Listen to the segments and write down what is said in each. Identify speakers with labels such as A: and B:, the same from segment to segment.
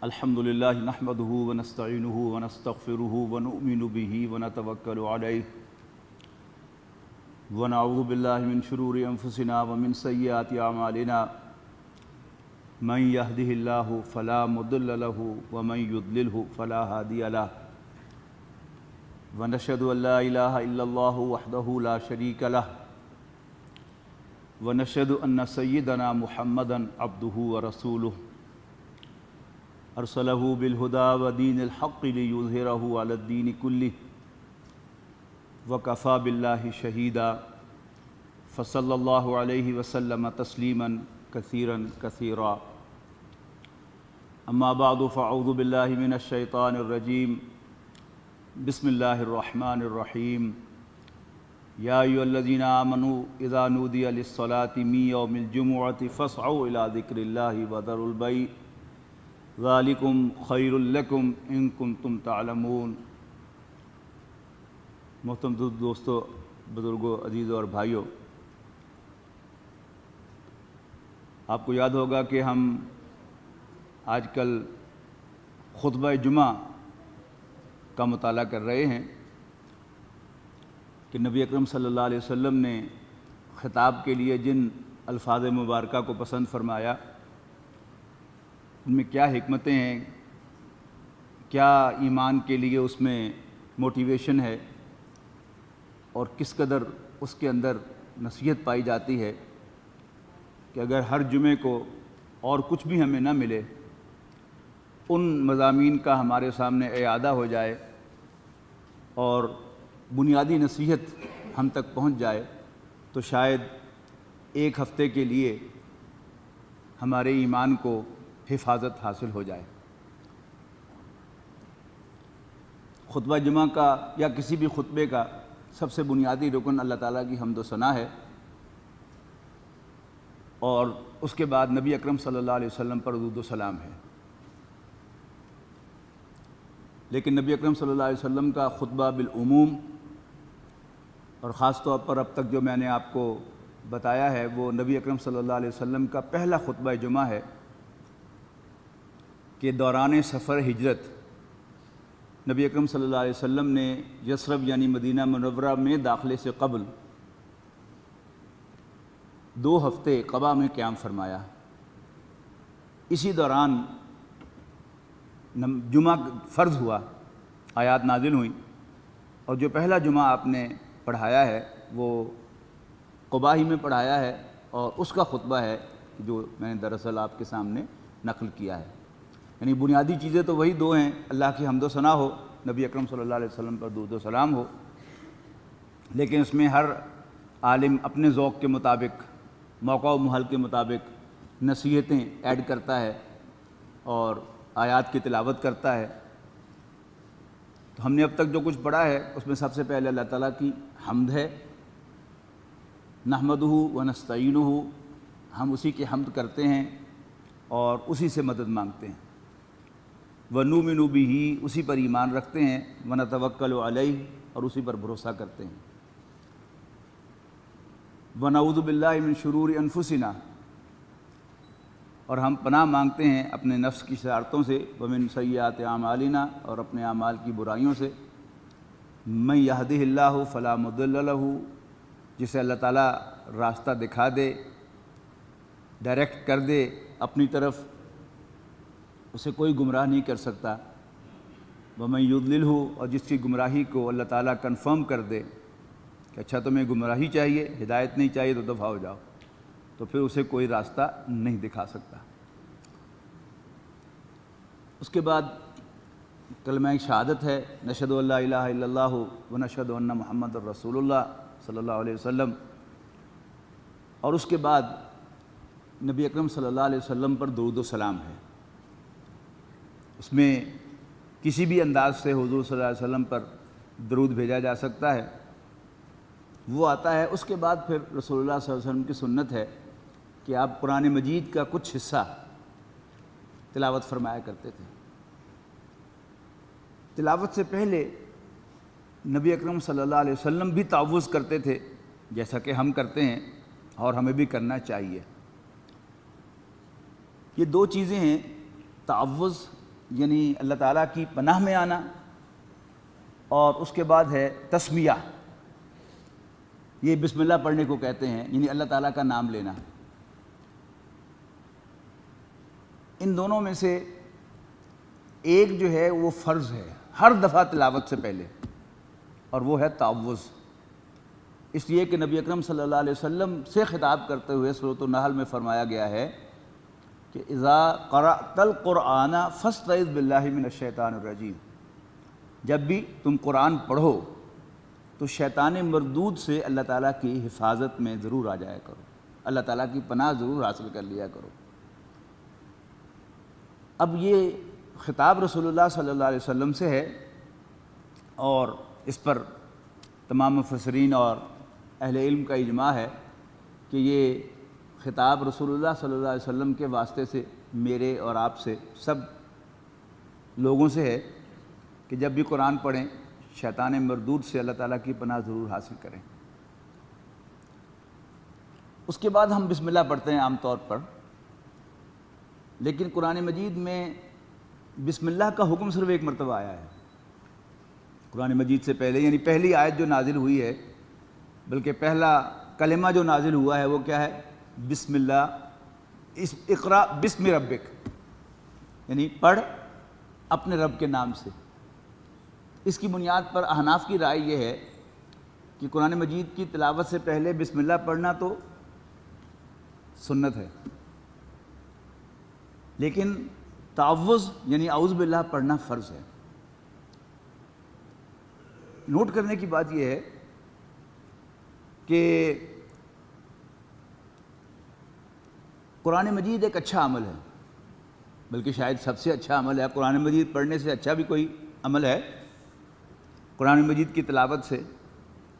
A: الحمد للہ نحمده ونستعینه ونستغفره ونؤمن به ونتوکل علیہ ونعوذ باللہ من شرور انفسنا ومن سیئات اعمالنا من يهده اللہ فلا مضل له ومن يضلله فلا هادی له ونشهد ان لا الہ الا اللہ وحدہ لا شریک له ونشهد ان سیدنا محمدا عبدہ ورسولہ ارسلہ بالہدی ودین الحق لیظہرہ علی الدین کلہ وکفی باللہ شہیدا فصلی اللہ علیہ وسلم تسلیما کثیرا کثیرا اما بعد فاعوذ باللہ من الشیطان الرجیم بسم اللہ الرحمن الرحیم یا ایھا الذین آمنوا اذا نودی للصلاة من یوم الجمعۃ فاسعوا الی ذکر اللہ وذروا البیع ذالکم خیر لکم ان کنتم تعلمون۔ محترم دوستو، بزرگوں، عزیزوں اور بھائیوں، آپ کو یاد ہوگا کہ ہم آج کل خطبہ جمعہ کا مطالعہ کر رہے ہیں کہ نبی اکرم صلی اللہ علیہ وسلم نے خطاب کے لیے جن الفاظ مبارکہ کو پسند فرمایا ان میں کیا حکمتیں ہیں، کیا ایمان کے لیے اس میں موٹیویشن ہے اور کس قدر اس کے اندر نصیحت پائی جاتی ہے کہ اگر ہر جمعے کو اور کچھ بھی ہمیں نہ ملے، ان مضامین کا ہمارے سامنے اعادہ ہو جائے اور بنیادی نصیحت ہم تک پہنچ جائے تو شاید ایک ہفتے کے لیے ہمارے ایمان کو حفاظت حاصل ہو جائے۔ خطبہ جمعہ کا یا کسی بھی خطبے کا سب سے بنیادی رکن اللہ تعالیٰ کی حمد و ثنا ہے، اور اس کے بعد نبی اکرم صلی اللہ علیہ وسلم پر درود و سلام ہے۔ لیکن نبی اکرم صلی اللہ علیہ وسلم کا خطبہ بالعموم، اور خاص طور پر اب تک جو میں نے آپ کو بتایا ہے، وہ نبی اکرم صلی اللہ علیہ وسلم کا پہلا خطبہ جمعہ ہے کہ دوران سفر ہجرت نبی اکرم صلی اللہ علیہ وسلم نے یثرب یعنی مدینہ منورہ میں داخلے سے قبل 2 ہفتے قباء میں قیام فرمایا۔ اسی دوران جمعہ فرض ہوا، آیات نازل ہوئیں، اور جو پہلا جمعہ آپ نے پڑھایا ہے وہ قباء ہی میں پڑھایا ہے، اور اس کا خطبہ ہے جو میں نے دراصل آپ کے سامنے نقل کیا ہے۔ یعنی بنیادی چیزیں تو وہی 2 ہیں، اللہ کی حمد و ثنا ہو، نبی اکرم صلی اللہ علیہ وسلم پر درود و سلام ہو، لیکن اس میں ہر عالم اپنے ذوق کے مطابق، موقع و محل کے مطابق نصیحتیں ایڈ کرتا ہے اور آیات کی تلاوت کرتا ہے۔ تو ہم نے اب تک جو کچھ پڑھا ہے اس میں سب سے پہلے اللہ تعالیٰ کی حمد ہے، نحمدہ ونستعینہ، ہم اسی کی حمد کرتے ہیں اور اسی سے مدد مانگتے ہیں، ونؤمن بہ، اسی پر ایمان رکھتے ہیں، ونتوکل علیہ، اور اسی پر بھروسہ کرتے ہیں، ونعوذ باللہ من شرور انفسنا، اور ہم پناہ مانگتے ہیں اپنے نفس کی شرارتوں سے، ومن سیئات اعمالنا، اور اپنے اعمال کی برائیوں سے، من یہدہ اللہ فلا مضل لہ، جسے اللہ تعالیٰ راستہ دکھا دے، ڈائریکٹ کر دے اپنی طرف، اسے کوئی گمراہ نہیں کر سکتا، ومن یضللہ، اور جس کی گمراہی کو اللہ تعالیٰ کنفرم کر دے کہ اچھا تمہیں گمراہی چاہیے، ہدایت نہیں چاہیے تو دفع ہو جاؤ، تو پھر اسے کوئی راستہ نہیں دکھا سکتا۔ اس کے بعد کلمہ شہادت ہے، نشہد ان لا الہ الا اللہ ونشہد ان محمد رسول اللہ صلی اللہ علیہ وسلم، اور اس کے بعد نبی اکرم صلی اللہ علیہ وسلم پر درود و سلام ہے۔ اس میں کسی بھی انداز سے حضور صلی اللہ علیہ وسلم پر درود بھیجا جا سکتا ہے، وہ آتا ہے۔ اس کے بعد پھر رسول اللہ صلی اللہ علیہ وسلم کی سنت ہے کہ آپ قرآن مجید کا کچھ حصہ تلاوت فرمایا کرتے تھے۔ تلاوت سے پہلے نبی اکرم صلی اللہ علیہ وسلم بھی تعوذ کرتے تھے، جیسا کہ ہم کرتے ہیں اور ہمیں بھی کرنا چاہیے۔ یہ 2 چیزیں ہیں، تعوذ یعنی اللہ تعالیٰ کی پناہ میں آنا، اور اس کے بعد ہے تسمیہ، یہ بسم اللہ پڑھنے کو کہتے ہیں، یعنی اللہ تعالیٰ کا نام لینا۔ ان دونوں میں سے ایک جو ہے وہ فرض ہے ہر دفعہ تلاوت سے پہلے، اور وہ ہے تعوذ، اس لیے کہ نبی اکرم صلی اللہ علیہ وسلم سے خطاب کرتے ہوئے سورۃ النحل میں فرمایا گیا ہے کہ اذا قرأت القرآن فاستعذ باللہ من الشیطان الرجیم، جب بھی تم قرآن پڑھو تو شیطان مردود سے اللہ تعالیٰ کی حفاظت میں ضرور آ جایا کرو، اللہ تعالیٰ کی پناہ ضرور حاصل کر لیا کرو۔ اب یہ خطاب رسول اللہ صلی اللہ علیہ وسلم سے ہے، اور اس پر تمام مفسرین اور اہل علم کا اجماع ہے کہ یہ خطاب رسول اللہ صلی اللہ علیہ وسلم کے واسطے سے میرے اور آپ سے سب لوگوں سے ہے کہ جب بھی قرآن پڑھیں شیطان مردود سے اللہ تعالیٰ کی پناہ ضرور حاصل کریں۔ اس کے بعد ہم بسم اللہ پڑھتے ہیں عام طور پر، لیکن قرآن مجید میں بسم اللہ کا حکم صرف ایک مرتبہ آیا ہے قرآن مجید سے پہلے، یعنی پہلی آیت جو نازل ہوئی ہے، بلکہ پہلا کلمہ جو نازل ہوا ہے وہ کیا ہے؟ بسم اللہ، اقرا بسم ربک، یعنی پڑھ اپنے رب کے نام سے۔ اس کی بنیاد پر احناف کی رائے یہ ہے کہ قرآن مجید کی تلاوت سے پہلے بسم اللہ پڑھنا تو سنت ہے، لیکن تعوذ یعنی اعوذ باللہ پڑھنا فرض ہے۔ نوٹ کرنے کی بات یہ ہے کہ قرآن مجید ایک اچھا عمل ہے، بلکہ شاید سب سے اچھا عمل ہے۔ قرآن مجید پڑھنے سے اچھا بھی کوئی عمل ہے قرآن مجید کی تلاوت سے،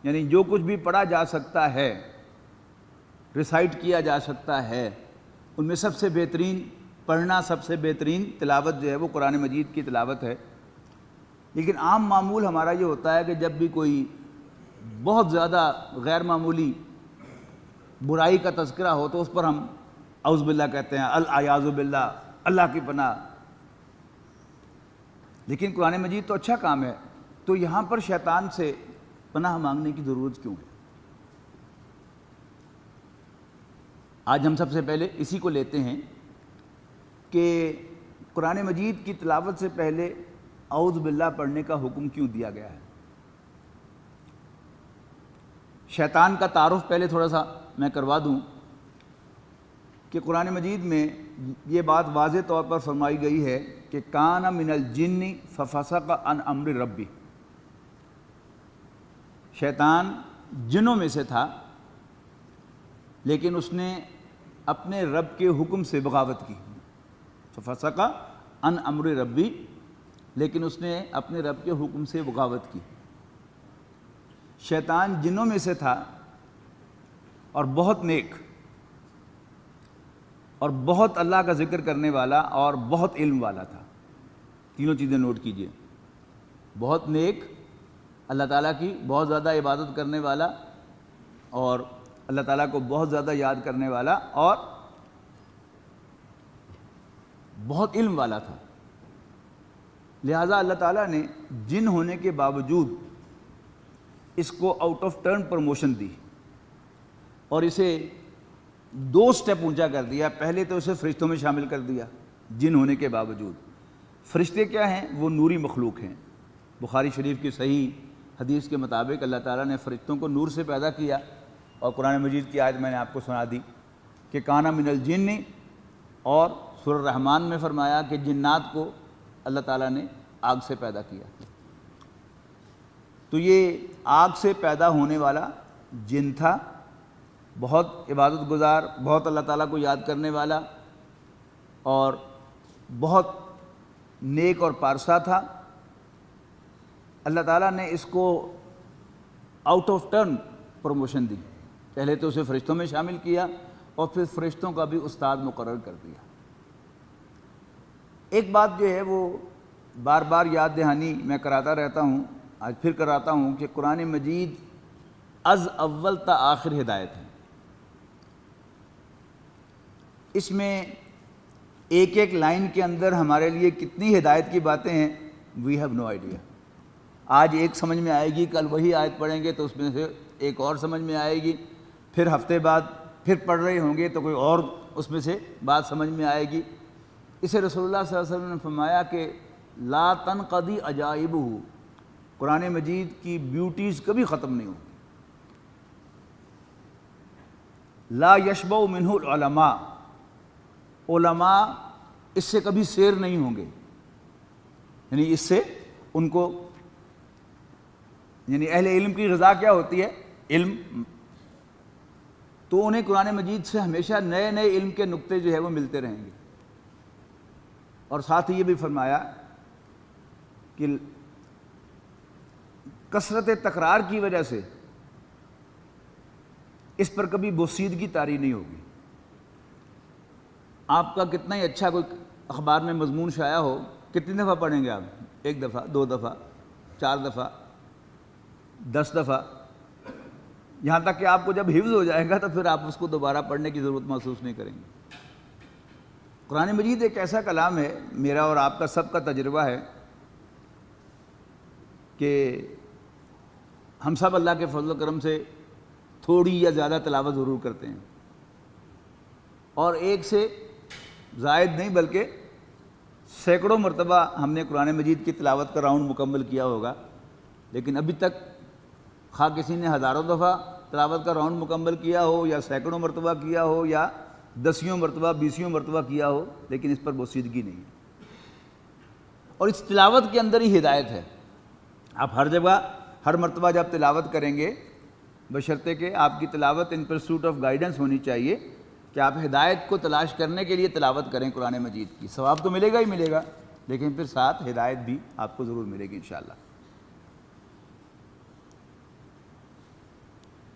A: یعنی جو کچھ بھی پڑھا جا سکتا ہے، ریسائٹ کیا جا سکتا ہے، ان میں سب سے بہترین پڑھنا، سب سے بہترین تلاوت جو ہے وہ قرآن مجید کی تلاوت ہے۔ لیکن عام معمول ہمارا یہ ہوتا ہے کہ جب بھی کوئی بہت زیادہ غیر معمولی برائی کا تذکرہ ہو تو اس پر ہم اعوذ باللہ کہتے ہیں، الاعیاذ باللہ، اللہ کی پناہ۔ لیکن قرآن مجید تو اچھا کام ہے، تو یہاں پر شیطان سے پناہ مانگنے کی ضرورت کیوں ہے؟ آج ہم سب سے پہلے اسی کو لیتے ہیں کہ قرآن مجید کی تلاوت سے پہلے اعوذ باللہ پڑھنے کا حکم کیوں دیا گیا ہے۔ شیطان کا تعارف پہلے تھوڑا سا میں کروا دوں کہ قرآن مجید میں یہ بات واضح طور پر فرمائی گئی ہے کہ کان من الجن ففسق عن امر ربی، شیطان جنوں میں سے تھا لیکن اس نے اپنے رب کے حکم سے بغاوت کی، ففسق عن امر ربی، لیکن اس نے اپنے رب کے حکم سے بغاوت کی۔ شیطان جنوں میں سے تھا اور بہت نیک اور بہت اللہ کا ذکر کرنے والا اور بہت علم والا تھا۔ تینوں چیزیں نوٹ کیجئے، بہت نیک، اللہ تعالیٰ کی بہت زیادہ عبادت کرنے والا، اور اللہ تعالیٰ کو بہت زیادہ یاد کرنے والا، اور بہت علم والا تھا۔ لہٰذا اللہ تعالیٰ نے جن ہونے کے باوجود اس کو آؤٹ آف ٹرن پروموشن دی اور اسے 2 سٹیپ اونچا کر دیا۔ پہلے تو اسے فرشتوں میں شامل کر دیا جن ہونے کے باوجود۔ فرشتے کیا ہیں؟ وہ نوری مخلوق ہیں۔ بخاری شریف کی صحیح حدیث کے مطابق اللہ تعالیٰ نے فرشتوں کو نور سے پیدا کیا، اور قرآن مجید کی آیت میں نے آپ کو سنا دی کہ کانا من الجن، اور سورہ الرحمن میں فرمایا کہ جنات کو اللہ تعالیٰ نے آگ سے پیدا کیا۔ تو یہ آگ سے پیدا ہونے والا جن تھا، بہت عبادت گزار، بہت اللہ تعالیٰ کو یاد کرنے والا، اور بہت نیک اور پارسا تھا۔ اللہ تعالیٰ نے اس کو آؤٹ آف ٹرن پروموشن دی، پہلے تو اسے فرشتوں میں شامل کیا اور پھر فرشتوں کا بھی استاد مقرر کر دیا۔ ایک بات جو ہے وہ بار بار یاد دہانی میں کراتا رہتا ہوں، آج پھر کراتا ہوں کہ قرآن مجید از اول تا آخر ہدایت ہے۔ اس میں ایک ایک لائن کے اندر ہمارے لیے کتنی ہدایت کی باتیں ہیں، وی ہیو نو آئیڈیا۔ آج ایک سمجھ میں آئے گی، کل وہی آیت پڑھیں گے تو اس میں سے ایک اور سمجھ میں آئے گی، پھر ہفتے بعد پھر پڑھ رہے ہوں گے تو کوئی اور اس میں سے بات سمجھ میں آئے گی۔ اسے رسول اللہ صلی اللہ علیہ وسلم نے فرمایا کہ لا تنقضی عجائبہ، قرآن مجید کی بیوٹیز کبھی ختم نہیں ہوں، لا یشبع منہ العلماء، علماء اس سے کبھی سیر نہیں ہوں گے، یعنی اس سے ان کو، یعنی اہل علم کی غذا کیا ہوتی ہے؟ علم، تو انہیں قرآن مجید سے ہمیشہ نئے نئے علم کے نقطے جو ہے وہ ملتے رہیں گے۔ اور ساتھ ہی یہ بھی فرمایا کہ کثرت تکرار کی وجہ سے اس پر کبھی بوسیدگی طاری نہیں ہوگی۔ آپ کا کتنا ہی اچھا کوئی اخبار میں مضمون شائع ہو، کتنی دفعہ پڑھیں گے آپ؟ 1 دفعہ، 2 دفعہ، 4 دفعہ، 10 دفعہ، یہاں تک کہ آپ کو جب حفظ ہو جائے گا تو پھر آپ اس کو دوبارہ پڑھنے کی ضرورت محسوس نہیں کریں گے۔ قرآن مجید ایک ایسا کلام ہے، میرا اور آپ کا سب کا تجربہ ہے کہ ہم سب اللہ کے فضل و کرم سے تھوڑی یا زیادہ تلاوت ضرور کرتے ہیں، اور ایک سے زائد نہیں بلکہ سینکڑوں مرتبہ ہم نے قرآن مجید کی تلاوت کا راؤنڈ مکمل کیا ہوگا، لیکن ابھی تک خواہ کسی نے ہزاروں دفعہ تلاوت کا راؤنڈ مکمل کیا ہو یا سینکڑوں مرتبہ کیا ہو یا 10 مرتبہ 20 مرتبہ کیا ہو، لیکن اس پر بوسیدگی نہیں ہے۔ اور اس تلاوت کے اندر ہی ہدایت ہے۔ آپ ہر جگہ ہر مرتبہ جب تلاوت کریں گے، بشرطے کہ آپ کی تلاوت ان پرسوٹ آف گائیڈنس ہونی چاہیے کہ آپ ہدایت کو تلاش کرنے کے لیے تلاوت کریں قرآن مجید کی، ثواب تو ملے گا ہی ملے گا، لیکن پھر ساتھ ہدایت بھی آپ کو ضرور ملے گی انشاءاللہ۔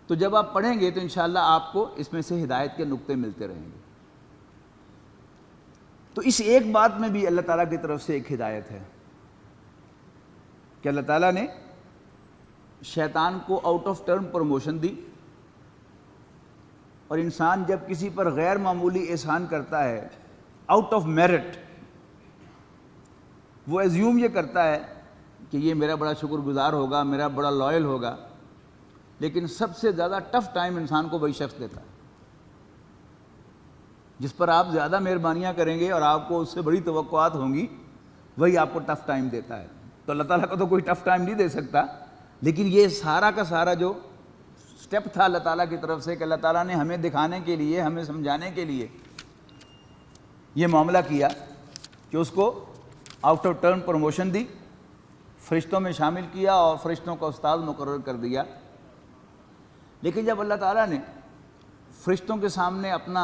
A: تو جب آپ پڑھیں گے تو انشاءاللہ آپ کو اس میں سے ہدایت کے نقطے ملتے رہیں گے۔ تو اس ایک بات میں بھی اللہ تعالیٰ کی طرف سے ایک ہدایت ہے کہ اللہ تعالیٰ نے شیطان کو آؤٹ آف ٹرن پروموشن دی، اور انسان جب کسی پر غیر معمولی احسان کرتا ہے آؤٹ آف میرٹ، وہ ایزیوم یہ کرتا ہے کہ یہ میرا بڑا شکر گزار ہوگا، میرا بڑا لائل ہوگا، لیکن سب سے زیادہ ٹف ٹائم انسان کو وہی شخص دیتا ہے جس پر آپ زیادہ مہربانیاں کریں گے اور آپ کو اس سے بڑی توقعات ہوں گی، وہی آپ کو ٹف ٹائم دیتا ہے۔ تو اللہ تعالیٰ کو تو کوئی ٹف ٹائم نہیں دے سکتا، لیکن یہ سارا کا سارا جو سٹیپ تھا اللہ تعالیٰ کی طرف سے کہ اللہ تعالیٰ نے ہمیں دکھانے کے لیے، ہمیں سمجھانے کے لیے یہ معاملہ کیا کہ اس کو آؤٹ آف ٹرن پروموشن دی، فرشتوں میں شامل کیا اور فرشتوں کا استاد مقرر کر دیا۔ لیکن جب اللہ تعالیٰ نے فرشتوں کے سامنے اپنا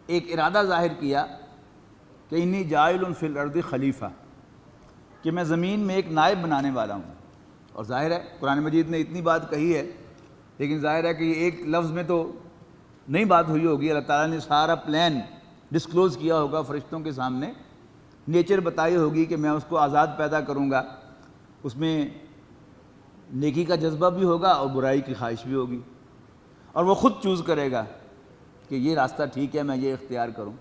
A: ایک ارادہ ظاہر کیا کہ انی جاعل فی الارض خلیفہ، کہ میں زمین میں ایک نائب بنانے والا ہوں، اور ظاہر ہے قرآن مجید نے اتنی بات کہی ہے، لیکن ظاہر ہے کہ یہ ایک لفظ میں تو نہیں بات ہوئی ہوگی، اللہ تعالیٰ نے سارا پلان ڈسکلوز کیا ہوگا فرشتوں کے سامنے، نیچر بتائی ہوگی کہ میں اس کو آزاد پیدا کروں گا، اس میں نیکی کا جذبہ بھی ہوگا اور برائی کی خواہش بھی ہوگی، اور وہ خود چوز کرے گا کہ یہ راستہ ٹھیک ہے، میں یہ اختیار کروں۔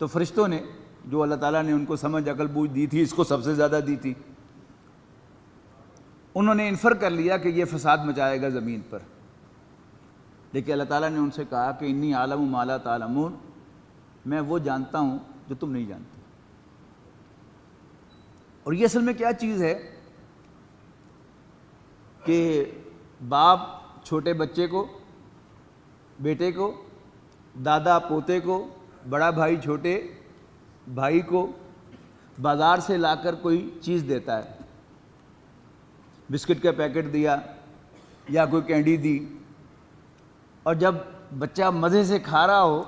A: تو فرشتوں نے، جو اللہ تعالیٰ نے ان کو سمجھ عقل بوجھ دی تھی، اس کو سب سے زیادہ دی تھی، انہوں نے انفر کر لیا کہ یہ فساد مچائے گا زمین پر، لیکن اللہ تعالیٰ نے ان سے کہا کہ انی اعلم ما لا تعلمون، میں وہ جانتا ہوں جو تم نہیں جانتے۔ اور یہ اصل میں کیا چیز ہے کہ باپ چھوٹے بچے کو، بیٹے کو، دادا پوتے کو، بڑا بھائی چھوٹے بھائی کو بازار سے لا کر کوئی چیز دیتا ہے، بسکٹ کا پیکٹ دیا یا کوئی کینڈی دی، اور جب بچہ مزے سے کھا رہا ہو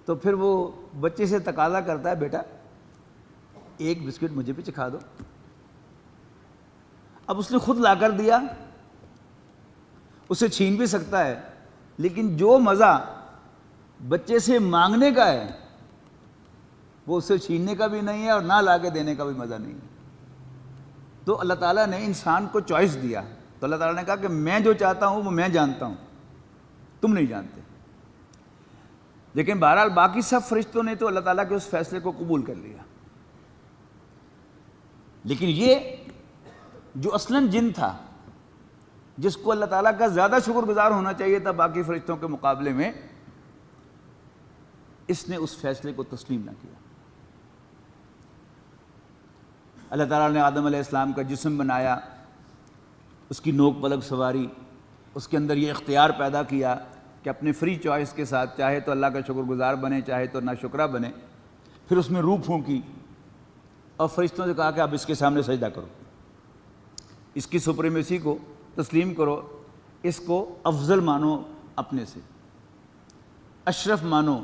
A: تو پھر وہ بچے سے تقاضا کرتا ہے، بیٹا ایک بسکٹ مجھے بھی چکھا دو۔ اب اس نے خود لا کر دیا، اسے چھین بھی سکتا ہے، لیکن جو مزہ بچے سے مانگنے کا ہے وہ اسے چھیننے کا بھی نہیں ہے اور نہ لا کے دینے کا بھی مزہ نہیں ہے۔ تو اللہ تعالیٰ نے انسان کو چوائس دیا، تو اللہ تعالیٰ نے کہا کہ میں جو چاہتا ہوں وہ میں جانتا ہوں، تم نہیں جانتے۔ لیکن بہرحال باقی سب فرشتوں نے تو اللہ تعالیٰ کے اس فیصلے کو قبول کر لیا. لیکن یہ جو اصلاً جن تھا، جس کو اللہ تعالیٰ کا زیادہ شکر گزار ہونا چاہیے تھا باقی فرشتوں کے مقابلے میں، اس نے اس فیصلے کو تسلیم نہ کیا. اللہ تعالیٰ نے آدم علیہ السلام کا جسم بنایا، اس کی نوک پلک سواری، اس کے اندر یہ اختیار پیدا کیا کہ اپنے فری چوائس کے ساتھ چاہے تو اللہ کا شکر گزار بنے، چاہے تو ناشکرہ بنے. پھر اس میں روح پھونکی اور فرشتوں سے کہا کہ اب اس کے سامنے سجدہ کرو، اس کی سپریمیسی کو تسلیم کرو، اس کو افضل مانو، اپنے سے اشرف مانو،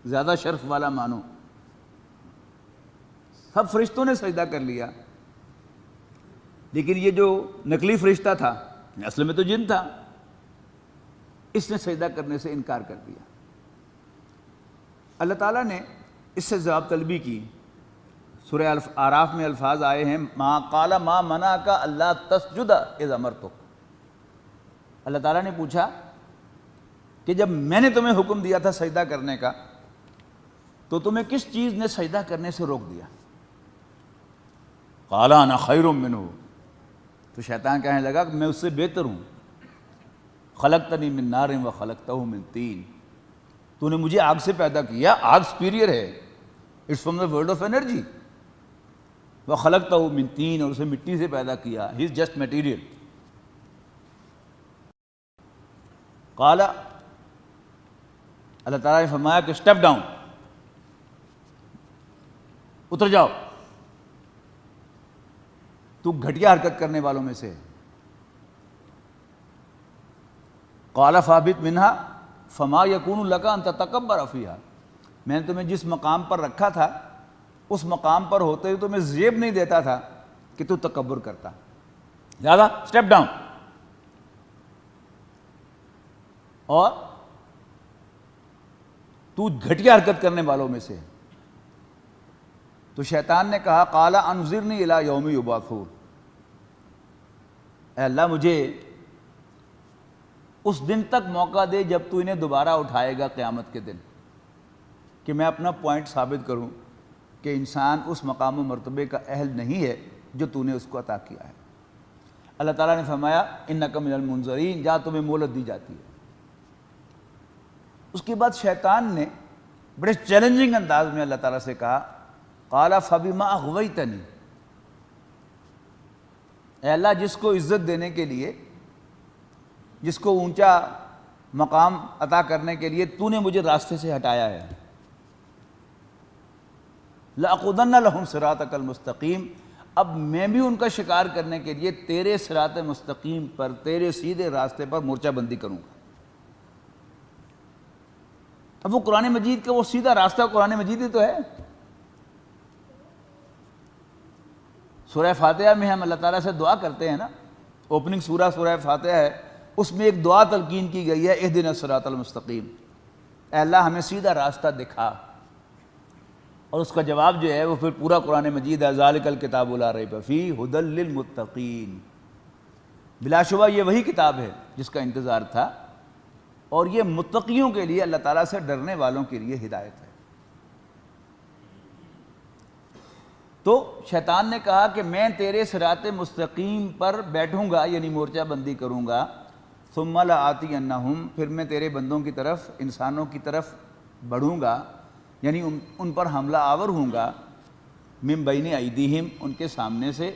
A: زیادہ شرف والا مانو. سب فرشتوں نے سجدہ کر لیا، لیکن یہ جو نقلی فرشتہ تھا، اصل میں تو جن تھا، اس نے سجدہ کرنے سے انکار کر دیا. اللہ تعالیٰ نے اس سے جواب طلبی کی. سورہ اعراف میں الفاظ آئے ہیں، ما قال ما منعک الا تسجد اذ امرتک. اللہ تعالیٰ نے پوچھا کہ جب میں نے تمہیں حکم دیا تھا سجدہ کرنے کا تو تمہیں کس چیز نے سجدہ کرنے سے روک دیا؟ قال انا خیر منہ. تو شیطان کہنے لگا کہ میں اس سے بہتر ہوں. خلقتنی من نار و خلقتہ من طین. تو نے مجھے آگ سے پیدا کیا، آگ سپیریئر ہے، it's from the world of energy. وخلقتہ من طین، اور اسے مٹی سے پیدا کیا، ہی از جسٹ میٹیریل. قال، اللہ تعالیٰ نے فرمایا کہ اسٹیپ ڈاؤن، اتر جاؤ، تو گھٹیا حرکت کرنے والوں میں سے. قال فاہبط منہا فما یکون لک ان تتکبر فیہا. میں نے تمہیں جس مقام پر رکھا تھا اس مقام پر ہوتے ہوئے تمہیں زیب نہیں دیتا تھا کہ تو تکبر کرتا. لہذا اسٹیپ ڈاؤن، اور تو گھٹیا حرکت کرنے والوں میں سے. تو شیطان نے کہا قال انظرنی الی یوم یبعثون. اے اللہ مجھے اس دن تک موقع دے جب تو انہیں دوبارہ اٹھائے گا قیامت کے دن، کہ میں اپنا پوائنٹ ثابت کروں کہ انسان اس مقام و مرتبے کا اہل نہیں ہے جو تو نے اس کو عطا کیا ہے. اللہ تعالیٰ نے فرمایا انک من المنظرین، جہاں تمہیں مہلت دی جاتی ہے. اس کے بعد شیطان نے بڑے چیلنجنگ انداز میں اللہ تعالیٰ سے کہا قال فبما اغویتنی. اے اللہ جس کو عزت دینے کے لیے، جس کو اونچا مقام عطا کرنے کے لیے تو نے مجھے راستے سے ہٹایا ہے، لأقعدن لہم صراطک المستقیم. اب میں بھی ان کا شکار کرنے کے لیے تیرے صراط مستقیم پر، تیرے سیدھے راستے پر مورچہ بندی کروں گا. اب وہ قرآن مجید کا وہ سیدھا راستہ قرآن مجید ہی تو ہے. سورہ فاتحہ میں ہم اللہ تعالیٰ سے دعا کرتے ہیں نا، اوپننگ سورہ سورہ فاتحہ ہے، اس میں ایک دعا تلقین کی گئی ہے اہدنا الصراط المستقیم، اے اللہ ہمیں سیدھا راستہ دکھا. اور اس کا جواب جو ہے وہ پھر پورا قرآن مجید ہے، ذالک الکتاب لا ریب فیہ ھدی للمتقین. بلا شبہ یہ وہی کتاب ہے جس کا انتظار تھا، اور یہ متقیوں کے لیے، اللہ تعالیٰ سے ڈرنے والوں کے لیے ہدایت ہے. تو شیطان نے کہا کہ میں تیرے صراط مستقیم پر بیٹھوں گا، یعنی مورچہ بندی کروں گا. ثم لآتینہم، پھر میں تیرے بندوں کی طرف، انسانوں کی طرف بڑھوں گا، یعنی ان پر حملہ آور ہوں گا. من بین ایدیہم، ان کے سامنے سے،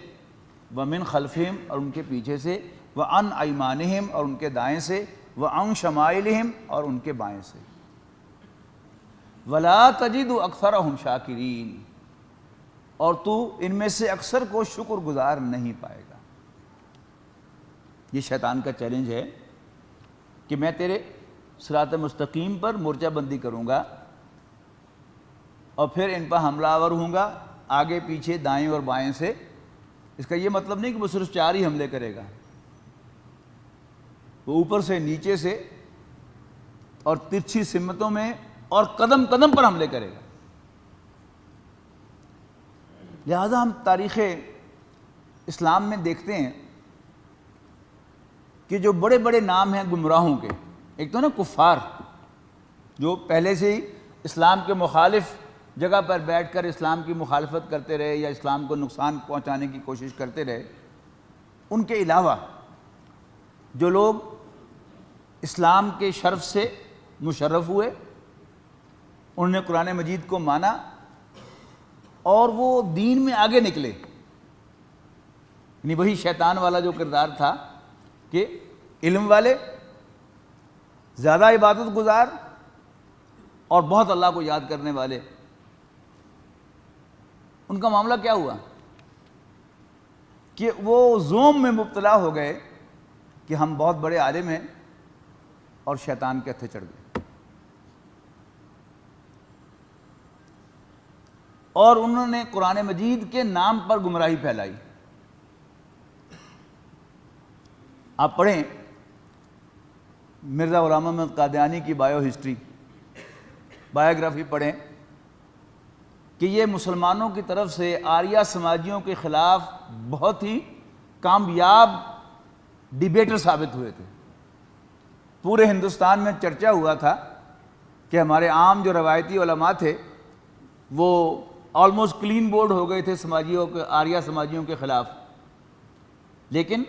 A: ومن خلفہم، اور ان کے پیچھے سے، وعن ایمانہم، اور ان کے دائیں سے، وعن شمائلہم، اور ان کے بائیں سے. ولا تجد اکثرہم شاکرین، اور تو ان میں سے اکثر کو شکر گزار نہیں پائے گا. یہ شیطان کا چیلنج ہے کہ میں تیرے صراط مستقیم پر مورچہ بندی کروں گا، اور پھر ان پر حملہ آور ہوں گا آگے پیچھے دائیں اور بائیں سے. اس کا یہ مطلب نہیں کہ وہ صرف 4 ہی حملے کرے گا، وہ اوپر سے، نیچے سے، اور ترچھی سمتوں میں، اور قدم قدم پر حملے کرے گا. لہذا ہم تاریخ اسلام میں دیکھتے ہیں کہ جو بڑے بڑے نام ہیں گمراہوں کے، ایک تو نا کفار جو پہلے سے ہی اسلام کے مخالف جگہ پر بیٹھ کر اسلام کی مخالفت کرتے رہے یا اسلام کو نقصان پہنچانے کی کوشش کرتے رہے، ان کے علاوہ جو لوگ اسلام کے شرف سے مشرف ہوئے، انہوں نے قرآن مجید کو مانا اور وہ دین میں آگے نکلے، یعنی وہی شیطان والا جو کردار تھا کہ علم والے، زیادہ عبادت گزار اور بہت اللہ کو یاد کرنے والے، ان کا معاملہ کیا ہوا کہ وہ زوم میں مبتلا ہو گئے کہ ہم بہت بڑے عالم ہیں اور شیطان کے ہتھے چڑھ گئے، اور انہوں نے قرآن مجید کے نام پر گمراہی پھیلائی۔ آپ پڑھیں مرزا غلام محمد قادیانی کی بایوگرافی پڑھیں کہ یہ مسلمانوں کی طرف سے آریہ سماجیوں کے خلاف بہت ہی کامیاب ڈیبیٹر ثابت ہوئے تھے۔ پورے ہندوستان میں چرچا ہوا تھا کہ ہمارے عام جو روایتی علماء تھے وہ آلموسٹ کلین بورڈ ہو گئے تھے آریہ سماجیوں کے خلاف، لیکن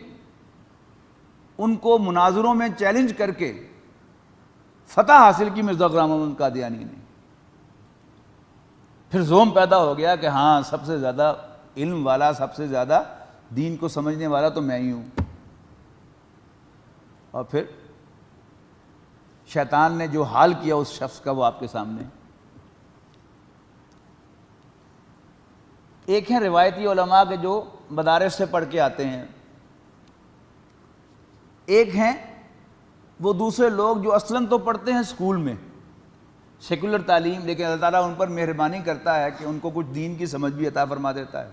A: ان کو مناظروں میں چیلنج کر کے فتح حاصل کی مرزا غلام محمد قادیانی نے۔ پھر زوم پیدا ہو گیا کہ ہاں سب سے زیادہ علم والا، سب سے زیادہ دین کو سمجھنے والا تو میں ہی ہوں، اور پھر شیطان نے جو حال کیا اس شخص کا وہ آپ کے سامنے۔ ایک ہیں روایتی علماء کے جو مدارس سے پڑھ کے آتے ہیں، ایک ہیں وہ دوسرے لوگ جو اصلاً تو پڑھتے ہیں اسکول میں سیکولر تعلیم، لیکن اللہ تعالیٰ ان پر مہربانی کرتا ہے کہ ان کو کچھ دین کی سمجھ بھی عطا فرما دیتا ہے۔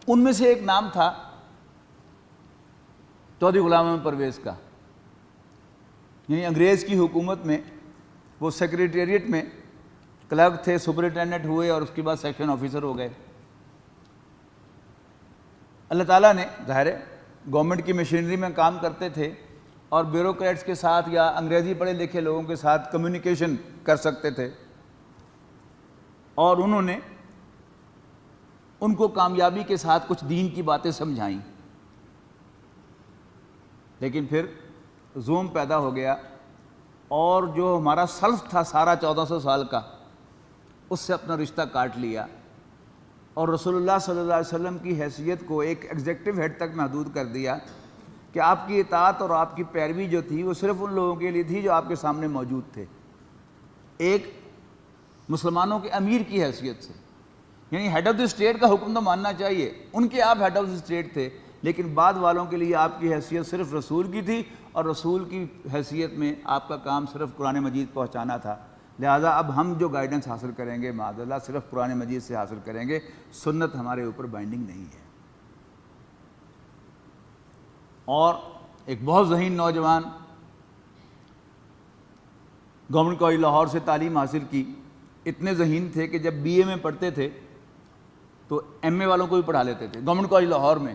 A: ان میں سے ایک نام تھا چودھری غلام احمد پرویز کا، یعنی انگریز کی حکومت میں وہ سیکریٹریٹ میں کلرک تھے، سپرنٹینڈنٹ ہوئے اور اس کے بعد سیکشن آفیسر ہو گئے۔ اللہ تعالیٰ نے ظاہر ہے گورنمنٹ کی مشینری میں کام کرتے تھے اور بیوروکریٹس کے ساتھ یا انگریزی پڑھے لکھے لوگوں کے ساتھ کمیونیکیشن کر سکتے تھے، اور انہوں نے ان کو کامیابی کے ساتھ کچھ دین کی باتیں سمجھائیں، لیکن پھر زوم پیدا ہو گیا اور جو ہمارا سلف تھا سارا 1400 سال کا، اس سے اپنا رشتہ کاٹ لیا اور رسول اللہ صلی اللہ علیہ وسلم کی حیثیت کو ایک ایگزیکٹو ہیڈ تک محدود کر دیا کہ آپ کی اطاعت اور آپ کی پیروی جو تھی وہ صرف ان لوگوں کے لیے تھی جو آپ کے سامنے موجود تھے، ایک مسلمانوں کے امیر کی حیثیت سے، یعنی ہیڈ آف دی اسٹیٹ کا حکم تو ماننا چاہیے، ان کے آپ ہیڈ آف دی اسٹیٹ تھے، لیکن بعد والوں کے لیے آپ کی حیثیت صرف رسول کی تھی اور رسول کی حیثیت میں آپ کا کام صرف قرآن مجید پہنچانا تھا۔ لہٰذا اب ہم جو گائیڈنس حاصل کریں گے معاذ اللہ صرف قرآن مجید سے حاصل کریں گے، سنت ہمارے اوپر بائنڈنگ نہیں ہے۔ اور ایک بہت ذہین نوجوان گورنمنٹ کالج لاہور سے تعلیم حاصل کی، اتنے ذہین تھے کہ جب بی اے میں پڑھتے تھے تو ایم اے والوں کو بھی پڑھا لیتے تھے، گورنمنٹ کالج لاہور میں،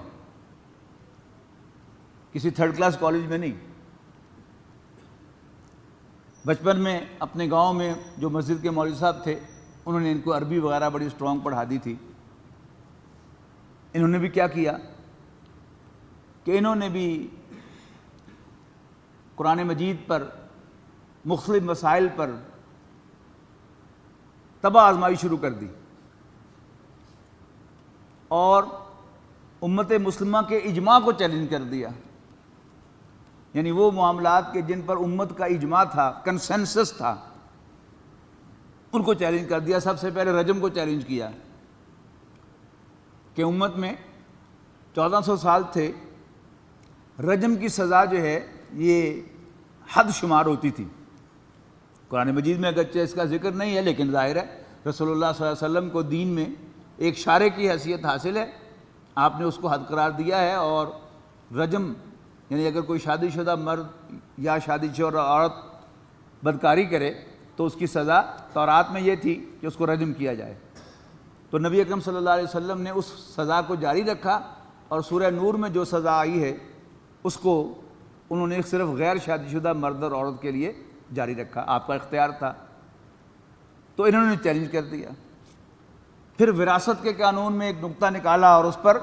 A: کسی تھرڈ کلاس کالج میں نہیں۔ بچپن میں اپنے گاؤں میں جو مسجد کے مولوی صاحب تھے انہوں نے ان کو عربی وغیرہ بڑی اسٹرانگ پڑھا دی تھی۔ انہوں نے بھی کیا کیا کہ انہوں نے بھی قرآن مجید پر مختلف مسائل پر طبع آزمائی شروع کر دی اور امت مسلمہ کے اجماع کو چیلنج کر دیا، یعنی وہ معاملات کے جن پر امت کا اجماع تھا، کنسنسس تھا، ان کو چیلنج کر دیا۔ سب سے پہلے رجم کو چیلنج کیا کہ امت میں 1400 سال تھے، رجم کی سزا جو ہے یہ حد شمار ہوتی تھی۔ قرآن مجید میں اگرچہ اس کا ذکر نہیں ہے، لیکن ظاہر ہے رسول اللہ صلی اللہ علیہ وسلم کو دین میں ایک شارع کی حیثیت حاصل ہے، آپ نے اس کو حد قرار دیا ہے، اور رجم یعنی اگر کوئی شادی شدہ مرد یا شادی شدہ عورت بدکاری کرے تو اس کی سزا تورات میں یہ تھی کہ اس کو رجم کیا جائے۔ تو نبی اکرم صلی اللہ علیہ وسلم نے اس سزا کو جاری رکھا اور سورہ نور میں جو سزا آئی ہے اس کو انہوں نے صرف غیر شادی شدہ مرد اور عورت کے لیے جاری رکھا، آپ کا اختیار تھا، تو انہوں نے چیلنج کر دیا۔ پھر وراثت کے قانون میں ایک نقطہ نکالا اور اس پر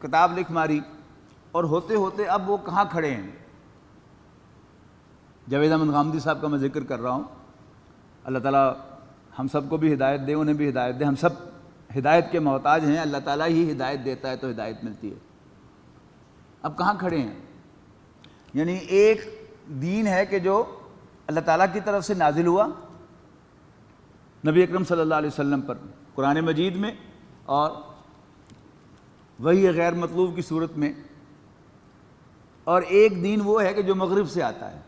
A: کتاب لکھ ماری، اور ہوتے ہوتے اب وہ کہاں کھڑے ہیں۔ جاوید احمد غامدی صاحب کا میں ذکر کر رہا ہوں، اللہ تعالیٰ ہم سب کو بھی ہدایت دے، انہیں بھی ہدایت دے، ہم سب ہدایت کے محتاج ہیں، اللہ تعالیٰ ہی ہدایت دیتا ہے تو ہدایت ملتی ہے۔ اب کہاں کھڑے ہیں؟ یعنی ایک دین ہے کہ جو اللہ تعالیٰ کی طرف سے نازل ہوا نبی اکرم صلی اللہ علیہ وسلم پر قرآن مجید میں، اور وہی غیر مطلوب کی صورت میں، اور ایک دین وہ ہے کہ جو مغرب سے آتا ہے۔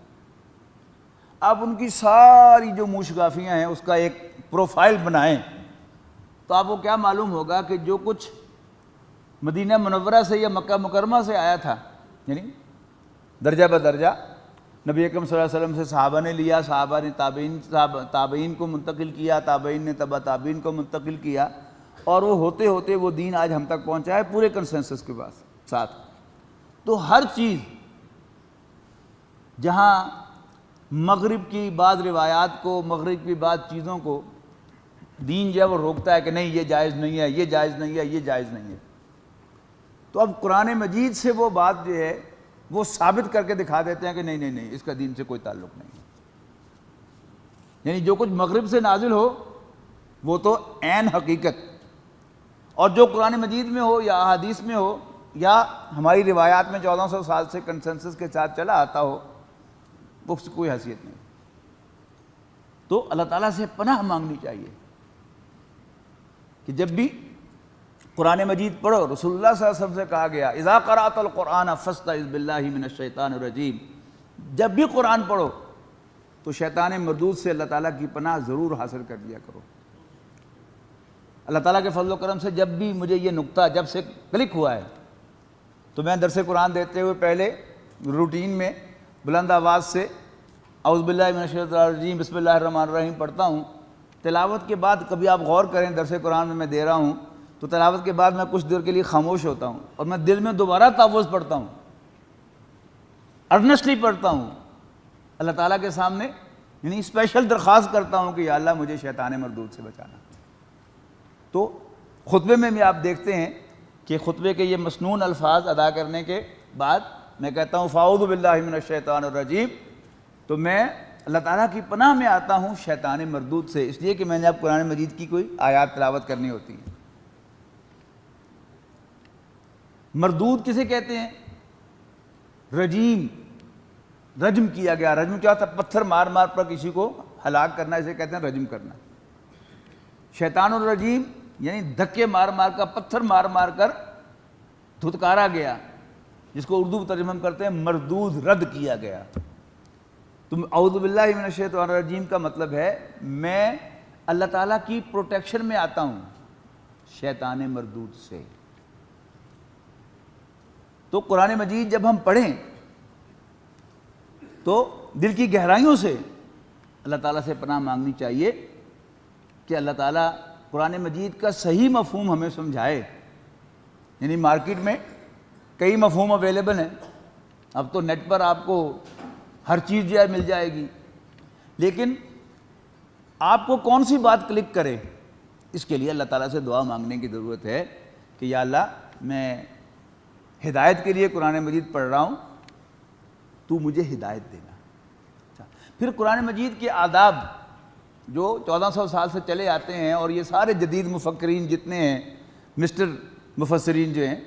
A: آپ ان کی ساری جو موشگافیاں ہیں اس کا ایک پروفائل بنائیں تو آپ کو کیا معلوم ہوگا کہ جو کچھ مدینہ منورہ سے یا مکہ مکرمہ سے آیا تھا، یعنی درجہ بدرجہ نبی اکرم صلی اللہ علیہ وسلم سے صحابہ نے لیا، صحابہ نے تابعین کو منتقل کیا، تابعین نے تبع تابعین کو منتقل کیا، اور وہ ہوتے ہوتے وہ دین آج ہم تک پہنچا ہے پورے کنسنسس کے ساتھ۔ تو ہر چیز جہاں مغرب کی بعض روایات کو، مغرب کی بعض چیزوں کو دین جو ہے وہ روکتا ہے کہ نہیں یہ جائز نہیں ہے، یہ جائز نہیں ہے، یہ جائز نہیں ہے، تو اب قرآن مجید سے وہ بات جو ہے وہ ثابت کر کے دکھا دیتے ہیں کہ نہیں نہیں نہیں، اس کا دین سے کوئی تعلق نہیں ہے۔ یعنی جو کچھ مغرب سے نازل ہو وہ تو عین حقیقت، اور جو قرآن مجید میں ہو یا احادیث میں ہو یا ہماری روایات میں 1400 سال سے کنسنسس کے ساتھ چلا آتا ہو، وہ اس کی کوئی حیثیت نہیں۔ تو اللہ تعالیٰ سے پناہ مانگنی چاہیے کہ جب بھی قرآن مجید پڑھو، رسول اللہ صلی اللہ علیہ وسلم سے کہا گیا اذا قرأت القرآن فاستعذ باللہ من الشیطان الرجیم، جب بھی قرآن پڑھو تو شیطان مردود سے اللہ تعالیٰ کی پناہ ضرور حاصل کر لیا کرو۔ اللہ تعالیٰ کے فضل و کرم سے جب بھی مجھے یہ نقطہ جب سے کلک ہوا ہے تو میں درس قرآن دیتے ہوئے پہلے روٹین میں بلند آواز سے اعوذ باللہ من الشیطان الرجیم بسم اللہ الرحمن الرحیم پڑھتا ہوں۔ تلاوت کے بعد کبھی آپ غور کریں، درس قرآن میں دے رہا ہوں تو تلاوت کے بعد میں کچھ دیر کے لیے خاموش ہوتا ہوں اور میں دل میں دوبارہ تعوذ پڑھتا ہوں، ارنسٹلی پڑھتا ہوں اللہ تعالیٰ کے سامنے، یعنی اسپیشل درخواست کرتا ہوں کہ یا اللہ مجھے شیطان مردود سے بچانا۔ تو خطبے میں بھی آپ دیکھتے ہیں کہ خطبے کے یہ مسنون الفاظ ادا کرنے کے بعد میں کہتا ہوں فاعوذ باللہ من الشیطان الرجیم، تو میں اللہ تعالیٰ کی پناہ میں آتا ہوں شیطان مردود سے، اس لیے کہ میں نے اب قرآن مجید کی کوئی آیات تلاوت کرنی ہوتی ہے۔ مردود کسے کہتے ہیں؟ رجیم، رجم کیا گیا۔ رجم کیا ہوتا ہے؟ پتھر مار مار پر کسی کو ہلاک کرنا، اسے کہتے ہیں رجم کرنا۔ شیطان الرجیم یعنی دھکے مار مار کر، پتھر مار مار کر دھتکارا گیا، جس کو اردو ترجمہ کرتے ہیں مردود، رد کیا گیا۔ تم اعوذ باللہ من الشیطان الرجیم کا مطلب ہے میں اللہ تعالیٰ کی پروٹیکشن میں آتا ہوں شیطان مردود سے۔ تو قرآن مجید جب ہم پڑھیں تو دل کی گہرائیوں سے اللہ تعالیٰ سے پناہ مانگنی چاہیے کہ اللہ تعالیٰ قرآن مجید کا صحیح مفہوم ہمیں سمجھائے۔ یعنی مارکیٹ میں کئی مفہوم اویلیبل ہیں، اب تو نیٹ پر آپ کو ہر چیز جو ہے مل جائے گی، لیکن آپ کو کون سی بات کلک کرے، اس کے لیے اللہ تعالیٰ سے دعا مانگنے کی ضرورت ہے کہ یا اللہ میں ہدایت کے لیے قرآن مجید پڑھ رہا ہوں، تو مجھے ہدایت دینا۔ پھر قرآن مجید کے آداب جو 1400 سال سے چلے آتے ہیں، اور یہ سارے جدید مفکرین جتنے ہیں، مسٹر مفسرین جو ہیں،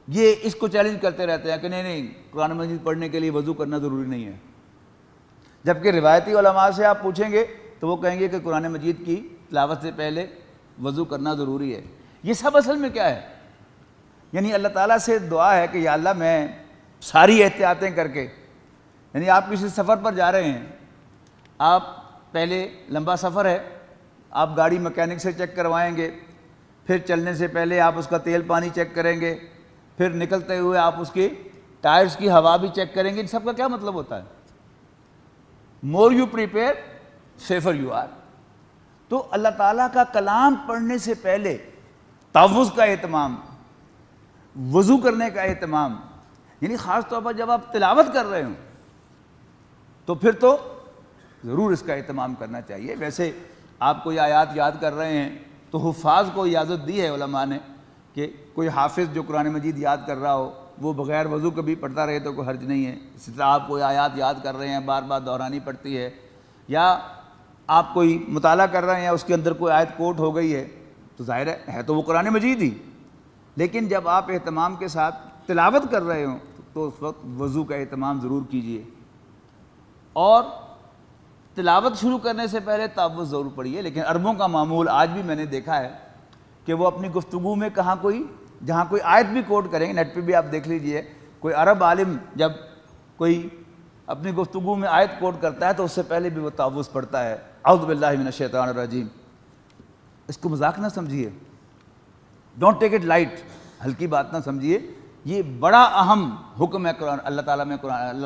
A: یہ اس کو چیلنج کرتے رہتے ہیں کہ نہیں نہیں قرآن مجید پڑھنے کے لیے وضو کرنا ضروری نہیں ہے، جبکہ روایتی علماء سے آپ پوچھیں گے تو وہ کہیں گے کہ قرآن مجید کی تلاوت سے پہلے وضو کرنا ضروری ہے۔ یہ سب اصل میں کیا ہے؟ یعنی اللہ تعالیٰ سے دعا ہے کہ یا اللہ میں ساری احتیاطیں کر کے، یعنی آپ کسی سفر پر جا رہے ہیں، آپ پہلے لمبا سفر ہے، آپ گاڑی مکینک سے چیک کروائیں گے، پھر چلنے سے پہلے آپ اس کا تیل پانی چیک کریں گے، پھر نکلتے ہوئے آپ اس کی ٹائرز کی ہوا بھی چیک کریں گے۔ ان سب کا کیا مطلب ہوتا ہے؟ More you prepare safer you are. تو اللہ تعالیٰ کا کلام پڑھنے سے پہلے تعوذ کا اہتمام، وضو کرنے کا اہتمام، یعنی خاص طور پر جب آپ تلاوت کر رہے ہوں تو پھر تو ضرور اس کا اہتمام کرنا چاہیے۔ ویسے آپ کوئی آیات یاد کر رہے ہیں تو حفاظ کو اجازت دی ہے علماء نے کہ کوئی حافظ جو قرآن مجید یاد کر رہا ہو وہ بغیر وضو کبھی پڑھتا رہے تو کوئی حرج نہیں ہے۔ اسی طرح آپ کوئی آیات یاد کر رہے ہیں بار بار دہرانی پڑتی ہے، یا آپ کوئی مطالعہ کر رہے ہیں اس کے اندر کوئی آیت کوٹ ہو گئی ہے تو ظاہر ہے تو وہ قرآن مجید ہی، لیکن جب آپ اہتمام کے ساتھ تلاوت کر رہے ہوں تو اس وقت وضو کا اہتمام ضرور کیجیے، اور تلاوت شروع کرنے سے پہلے تعوذ ضرور پڑھیے۔ لیکن عربوں کا معمول آج بھی میں نے دیکھا ہے کہ وہ اپنی گفتگو میں جہاں کوئی آیت بھی کوٹ کریں گے، نیٹ پہ بھی آپ دیکھ لیجئے، کوئی عرب عالم جب کوئی اپنی گفتگو میں آیت کوٹ کرتا ہے تو اس سے پہلے بھی وہ تعوذ پڑھتا ہے، اعوذ باللہ من الشیطان الرجیم۔ اس کو مذاق نہ سمجھیے، ڈونٹ ٹیک اٹ لائٹ، ہلکی بات نہ سمجھیے، یہ بڑا اہم حکم ہے اللہ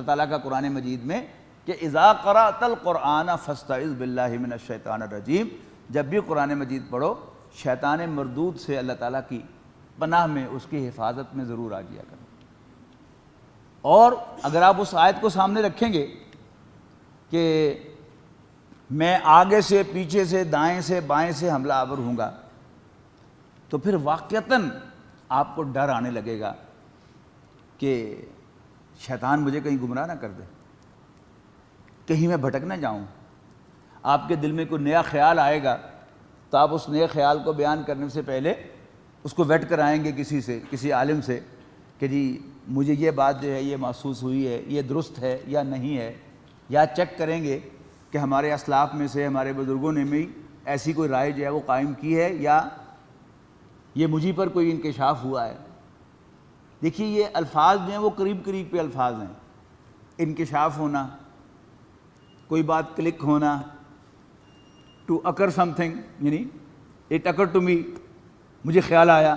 A: تعالیٰ کا قرآن مجید میں کہ اذا قرأت القرآن فاستعذ باللہ من الشیطان الرجیم، جب بھی قرآن مجید پڑھو شیطان مردود سے اللہ تعالیٰ کی پناہ میں، اس کی حفاظت میں ضرور آ جایا کرو۔ اور اگر آپ اس آیت کو سامنے رکھیں گے کہ میں آگے سے پیچھے سے دائیں سے بائیں سے حملہ آور ہوں گا تو پھر واقعتاً آپ کو ڈر آنے لگے گا کہ شیطان مجھے کہیں گمراہ نہ کر دے، کہیں میں بھٹک نہ جاؤں۔ آپ کے دل میں کوئی نیا خیال آئے گا تو آپ اس نئے خیال کو بیان کرنے سے پہلے اس کو ویٹ کرائیں گے کسی عالم سے کہ جی مجھے یہ بات جو ہے یہ محسوس ہوئی ہے، یہ درست ہے یا نہیں ہے، یا چیک کریں گے کہ ہمارے اسلاف میں سے ہمارے بزرگوں نے بھی ایسی کوئی رائے جو ہے وہ قائم کی ہے یا یہ مجھے پر کوئی انکشاف ہوا ہے۔ دیکھیے یہ الفاظ جو ہیں وہ قریب قریب پہ الفاظ ہیں، انکشاف ہونا، کوئی بات کلک ہونا، ٹو اکر سم تھنگ، یعنی اٹ اکر ٹو می، مجھے خیال آیا،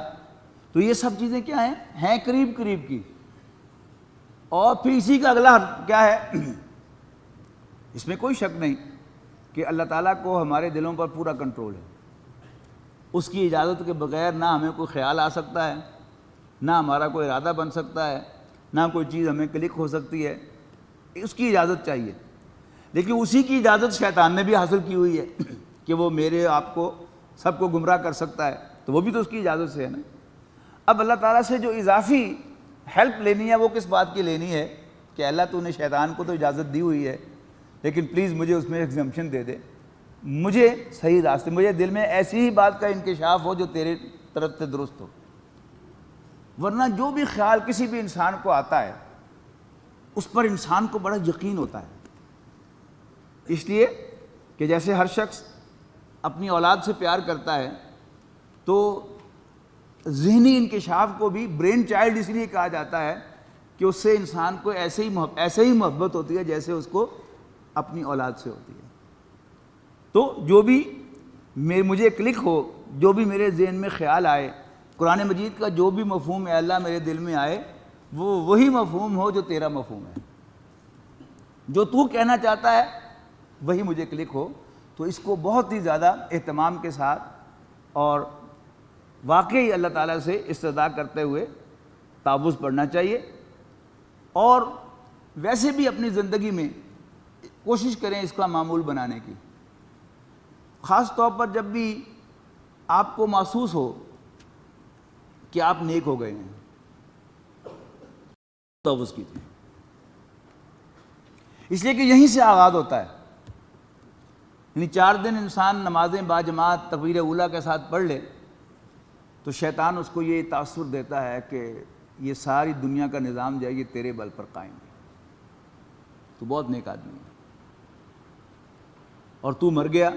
A: تو یہ سب چیزیں کیا ہیں قریب قریب کی۔ اور پھر اسی کا اگلا کیا ہے، اس میں کوئی شک نہیں کہ اللہ تعالیٰ کو ہمارے دلوں پر پورا کنٹرول ہے، اس کی اجازت کے بغیر نہ ہمیں کوئی خیال آ سکتا ہے، نہ ہمارا کوئی ارادہ بن سکتا ہے، نہ کوئی چیز ہمیں کلک ہو سکتی ہے، اس کی اجازت چاہیے۔ لیکن اسی کی اجازت شیطان نے بھی حاصل کی ہوئی ہے کہ وہ میرے آپ کو سب کو گمراہ کر سکتا ہے، تو وہ بھی تو اس کی اجازت سے ہے نا۔ اب اللہ تعالیٰ سے جو اضافی ہیلپ لینی ہے وہ کس بات کی لینی ہے کہ اللہ تو نے شیطان کو تو اجازت دی ہوئی ہے لیکن پلیز مجھے اس میں ایگزمپشن دے دے، مجھے صحیح راستے، مجھے دل میں ایسی ہی بات کا انکشاف ہو جو تیرے طرف سے درست ہو۔ ورنہ جو بھی خیال کسی بھی انسان کو آتا ہے اس پر انسان کو بڑا یقین ہوتا ہے، اس لیے کہ جیسے ہر شخص اپنی اولاد سے پیار کرتا ہے تو ذہنی انکشاف کو بھی برین چائلڈ اس لیے کہا جاتا ہے کہ اس سے انسان کو ایسے ہی محبت ہوتی ہے جیسے اس کو اپنی اولاد سے ہوتی ہے۔ تو جو بھی مجھے کلک ہو، جو بھی میرے ذہن میں خیال آئے، قرآن مجید کا جو بھی مفہوم ہے اللہ میرے دل میں آئے، وہ وہی مفہوم ہو جو تیرا مفہوم ہے، جو تو کہنا چاہتا ہے وہی مجھے کلک ہو۔ تو اس کو بہت ہی زیادہ اہتمام کے ساتھ اور واقعی اللہ تعالیٰ سے استدعا کرتے ہوئے تعوذ پڑھنا چاہیے، اور ویسے بھی اپنی زندگی میں کوشش کریں اس کا معمول بنانے کی۔ خاص طور پر جب بھی آپ کو محسوس ہو کہ آپ نیک ہو گئے ہیں، تعوذ کیجیے، اس لیے کہ یہیں سے آغاز ہوتا ہے۔ یعنی 4 دن انسان نمازیں باجماعت تکبیر اولیٰ کے ساتھ پڑھ لے تو شیطان اس کو یہ تاثر دیتا ہے کہ یہ ساری دنیا کا نظام جو ہے یہ تیرے بل پر قائم ہے، تو بہت نیک آدمی ہے، اور تو مر گیا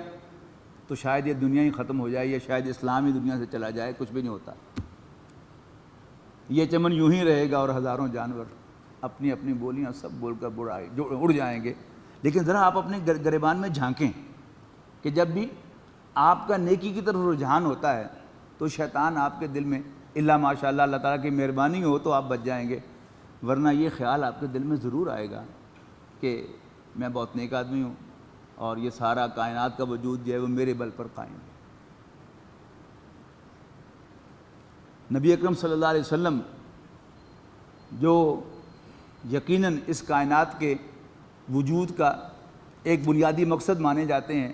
A: تو شاید یہ دنیا ہی ختم ہو جائے، یا شاید اسلام ہی دنیا سے چلا جائے، کچھ بھی نہیں ہوتا، یہ چمن یوں ہی رہے گا اور ہزاروں جانور اپنی اپنی بولیاں سب بول کر اڑ جائیں گے۔ لیکن ذرا آپ اپنے گریبان میں جھانکیں کہ جب بھی آپ کا نیکی کی طرف رجحان ہوتا ہے تو شیطان آپ کے دل میں الا ماشاء اللہ اللہ تعالیٰ کی مہربانی ہو تو آپ بچ جائیں گے، ورنہ یہ خیال آپ کے دل میں ضرور آئے گا کہ میں بہت نیک آدمی ہوں اور یہ سارا کائنات کا وجود جو ہے وہ میرے بل پر قائم ہے۔ نبی اکرم صلی اللہ علیہ وسلم جو یقیناً اس کائنات کے وجود کا ایک بنیادی مقصد مانے جاتے ہیں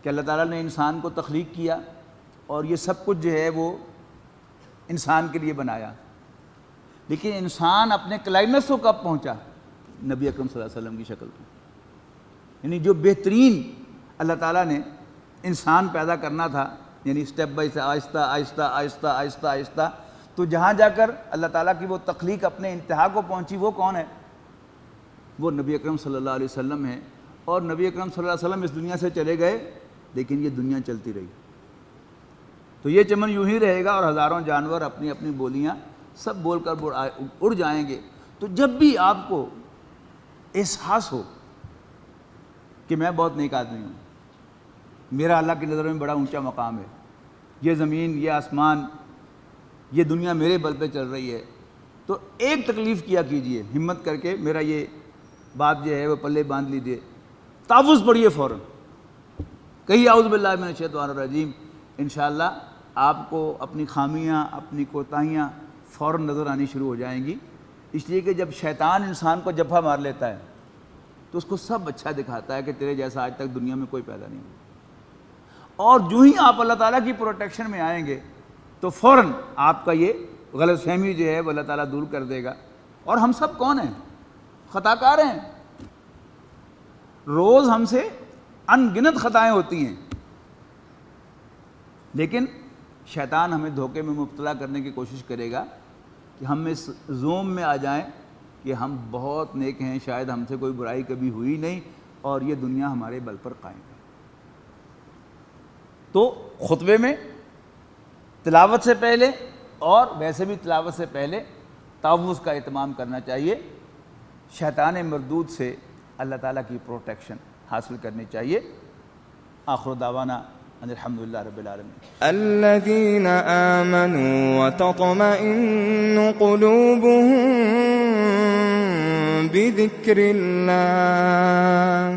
A: کہ اللہ تعالیٰ نے انسان کو تخلیق کیا اور یہ سب کچھ جو ہے وہ انسان کے لیے بنایا، لیکن انسان اپنے کلائمیکس کو کب پہنچا؟ نبی اکرم صلی اللہ علیہ وسلم کی شکل میں. یعنی جو بہترین اللہ تعالیٰ نے انسان پیدا کرنا تھا، یعنی اسٹیپ بائی سے آہستہ آہستہ آہستہ آہستہ آہستہ، تو جہاں جا کر اللہ تعالیٰ کی وہ تخلیق اپنے انتہا کو پہنچی، وہ کون ہے؟ وہ نبی اکرم صلی اللہ علیہ وسلم ہے. اور نبی اکرم صلی اللہ علیہ وسلم اس دنیا سے چلے گئے، لیکن یہ دنیا چلتی رہی. تو یہ چمن یوں ہی رہے گا اور ہزاروں جانور اپنی اپنی بولیاں سب بول کر اڑ جائیں گے. تو جب بھی آپ کو احساس ہو کہ میں بہت نیک آدمی ہوں، میرا اللہ کی نظر میں بڑا اونچا مقام ہے، یہ زمین، یہ آسمان، یہ دنیا میرے بل پہ چل رہی ہے، تو ایک تکلیف کیا کیجئے، ہمت کر کے میرا یہ بات جو ہے وہ پلے باندھ لیجیے، تعوذ پڑھیے فوراً، کہیے اعوذ باللہ من الشیطان الرجیم. انشاءاللہ آپ کو اپنی خامیاں، اپنی کوتاہیاں فوراً نظر آنی شروع ہو جائیں گی. اس لیے کہ جب شیطان انسان کو جبھا مار لیتا ہے تو اس کو سب اچھا دکھاتا ہے کہ تیرے جیسا آج تک دنیا میں کوئی پیدا نہیں ہوا. اور جو ہی آپ اللہ تعالیٰ کی پروٹیکشن میں آئیں گے تو فوراً آپ کا یہ غلط فہمی جو ہے وہ اللہ تعالیٰ دور کر دے گا. اور ہم سب کون ہیں؟ خطا کار ہیں. روز ہم سے ان گنت خطائیں ہوتی ہیں، لیکن شیطان ہمیں دھوکے میں مبتلا کرنے کی کوشش کرے گا کہ ہم اس زوم میں آ جائیں کہ ہم بہت نیک ہیں، شاید ہم سے کوئی برائی کبھی ہوئی نہیں اور یہ دنیا ہمارے بل پر قائم ہے. تو خطبے میں تلاوت سے پہلے اور ویسے بھی تلاوت سے پہلے تعوذ کا اہتمام کرنا چاہیے. شیطان مردود سے اللہ تعالیٰ کی پروٹیکشن حاصل کرنی چاہیے. آخر دعوانا ان الحمدللہ رب العالمین.
B: الذين آمنوا وتطمئن قلوبهم بذكر الله